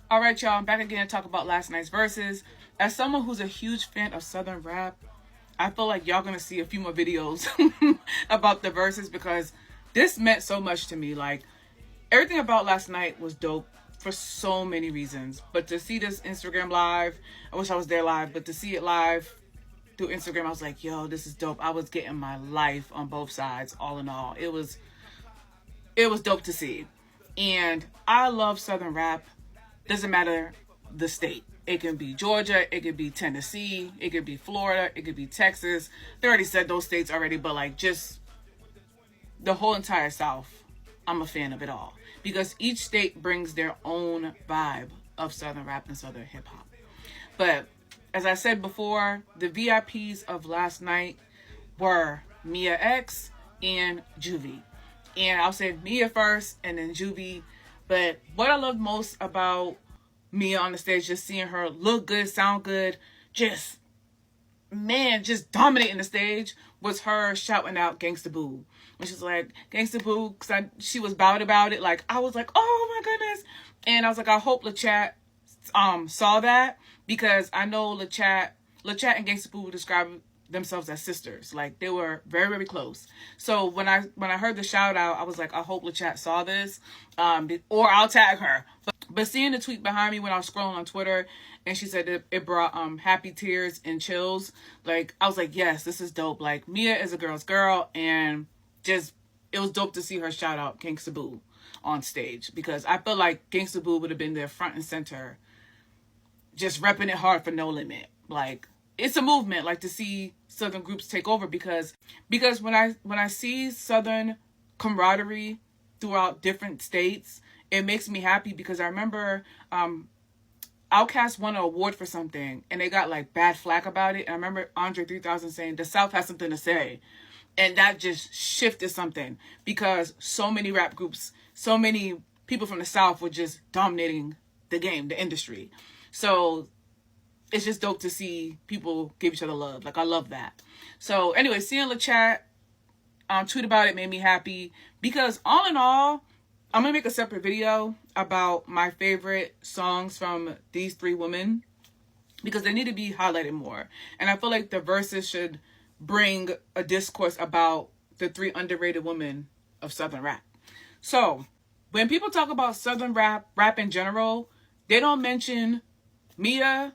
All right, y'all, I'm back again to talk about last night's Verzuz. As someone who's a huge fan of Southern rap, I feel like y'all gonna see a few more videos about the Verzuz because this meant so much to me. Like, everything about last night was dope for so many reasons. But to see this Instagram live, I wish I was there live, but to see it live through Instagram, I was like, yo, this is dope. I was getting my life on both sides, all in all. It was dope to see. And I love Southern rap. Doesn't matter the state. It can be Georgia, it could be Tennessee, it could be Florida, it could be Texas. They already said those states already, but like just the whole entire South, I'm a fan of it all. Because each state brings their own vibe of Southern rap and Southern hip hop. But as I said before, the VIPs of last night were Mia X and Juvie. And I'll say Mia first and then Juvie. But what I love most about Mia on the stage, just seeing her look good, sound good, just dominating the stage, was her shouting out Gangsta Boo. When she's like, Gangsta Boo, because she was bowed about it. Like, I was like, oh my goodness. And I was like, I hope LeChat saw that, because I know LeChat and Gangsta Boo would describe themselves as sisters. Like, they were very, very close. So when I heard the shout out, I was like, I hope LeChat saw this, or I'll tag her. But seeing the tweet behind me when I was scrolling on Twitter, and she said it brought happy tears and chills, like, I was like, yes, this is dope. Like, Mia is a girl's girl, and just, it was dope to see her shout out Gangsta Boo on stage, because I feel like Gangsta Boo would have been there front and center, just repping it hard for No Limit. Like, it's a movement, like, to see Southern groups take over, because when I see Southern camaraderie throughout different states, it makes me happy, because I remember Outkast won an award for something and they got like bad flack about it. And I remember Andre 3000 saying the South has something to say. And that just shifted something, because so many rap groups, so many people from the South were just dominating the game, the industry. So it's just dope to see people give each other love. Like, I love that. So anyway, seeing LeChat tweet about it made me happy, because all in all, I'm going to make a separate video about my favorite songs from these three women, because they need to be highlighted more. And I feel like the Verzuz should bring a discourse about the three underrated women of Southern rap. So when people talk about Southern rap in general, they don't mention Mia,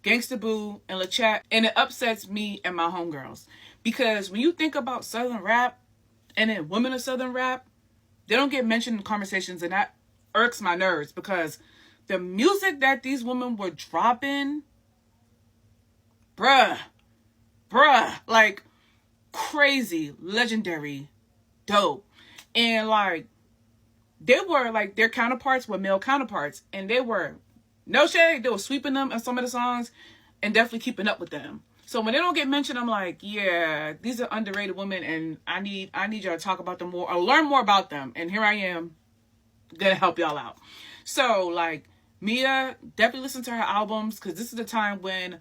Gangsta Boo, and LeChat, and it upsets me and my homegirls, because when you think about Southern rap and then women of Southern rap, they don't get mentioned in conversations, and that irks my nerves, because the music that these women were dropping, bruh, like, crazy, legendary, dope. And like, they were like, their counterparts were male counterparts, and they were, no shade, they were sweeping them in some of the songs and definitely keeping up with them. So when they don't get mentioned, I'm like, yeah, these are underrated women, and I need y'all to talk about them more, or learn more about them. And here I am, gonna help y'all out. So like, Mia, definitely listen to her albums, because this is the time when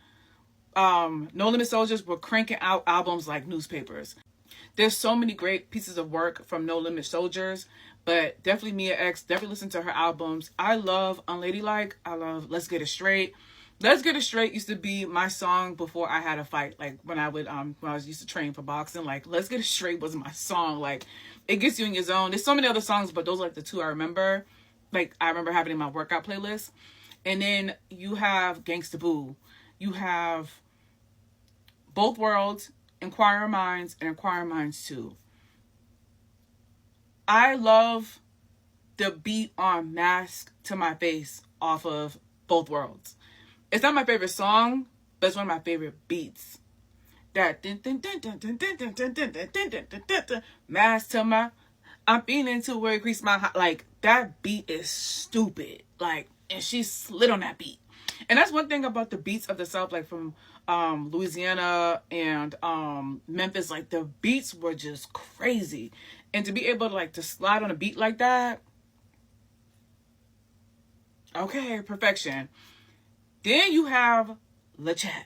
No Limit Soldiers were cranking out albums like newspapers. There's so many great pieces of work from No Limit Soldiers, but definitely Mia X, definitely listen to her albums. I love Unladylike. I love Let's Get It Straight. Let's Get It Straight used to be my song before I had a fight. Like, when I was used to train for boxing, like, Let's Get It Straight was my song. Like, it gets you in your zone. There's so many other songs, but those are like the two I remember. Like, I remember having in my workout playlist. And then you have Gangsta Boo. You have Both Worlds, Inquiring Minds, and Inquiring Minds 2. I love the beat on Mask to My Face off of Both Worlds. It's not my favorite song, but it's one of my favorite beats. That Mask to my, I'm feeling to where it creases my heart. Like, that beat is stupid. Like, and she slid on that beat. And that's one thing about the beats of the South, like from Louisiana and Memphis. Like, the beats were just crazy, and to be able to like to slide on a beat like that, okay, perfection. Then you have LeChat.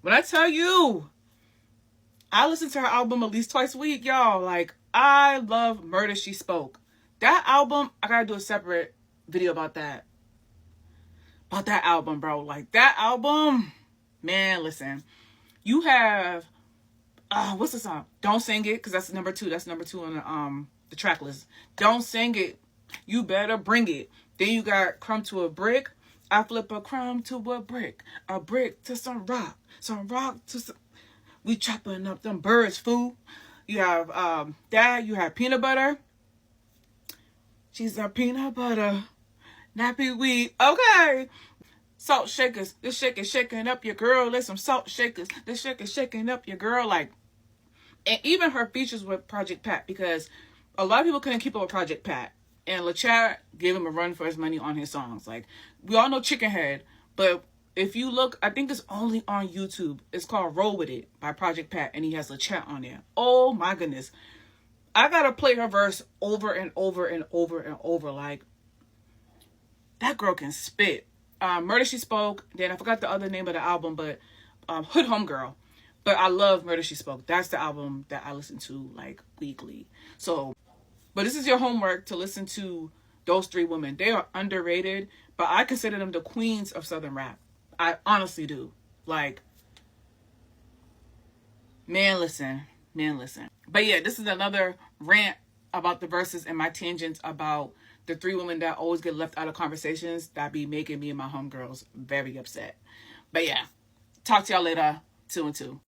When I tell you, I listen to her album at least twice a week, y'all. Like, I love Murder She Spoke. That album, I gotta do a separate video about that. about that album, bro. Like, that album, man, listen. You have, what's the song? Don't Sing It, because that's number 2. That's number 2 on the track list. Don't Sing It. You Better Bring It. Then you got Crumb to a Brick. I flip a crumb to a brick to some rock to some... We chopping up them birds, fool. You have that. You have Peanut Butter. She's a peanut butter nappy weed. Okay. Salt shakers. This shake is shaking up your girl. There's some salt shakers. This shake is shaking up your girl. Like, and even her features with Project Pat, because a lot of people couldn't keep up with Project Pat. And LeChat gave him a run for his money on his songs. Like, we all know Chicken Head, but if you look, I think it's only on YouTube. It's called Roll With It by Project Pat, and he has LeChat on there. Oh my goodness. I gotta play her verse over and over and over and over. Like, that girl can spit. Murder She Spoke. Then I forgot the other name of the album, but Hood Home Girl. But I love Murder She Spoke. That's the album that I listen to like weekly. So, but this is your homework, to listen to those 3 women. They are underrated, but I consider them the queens of Southern rap. I honestly do. Like, man, listen. But yeah, this is another rant about the Verzuz and my tangents about the 3 women that always get left out of conversations that be making me and my homegirls very upset. But yeah, talk to y'all later. 2 and 2.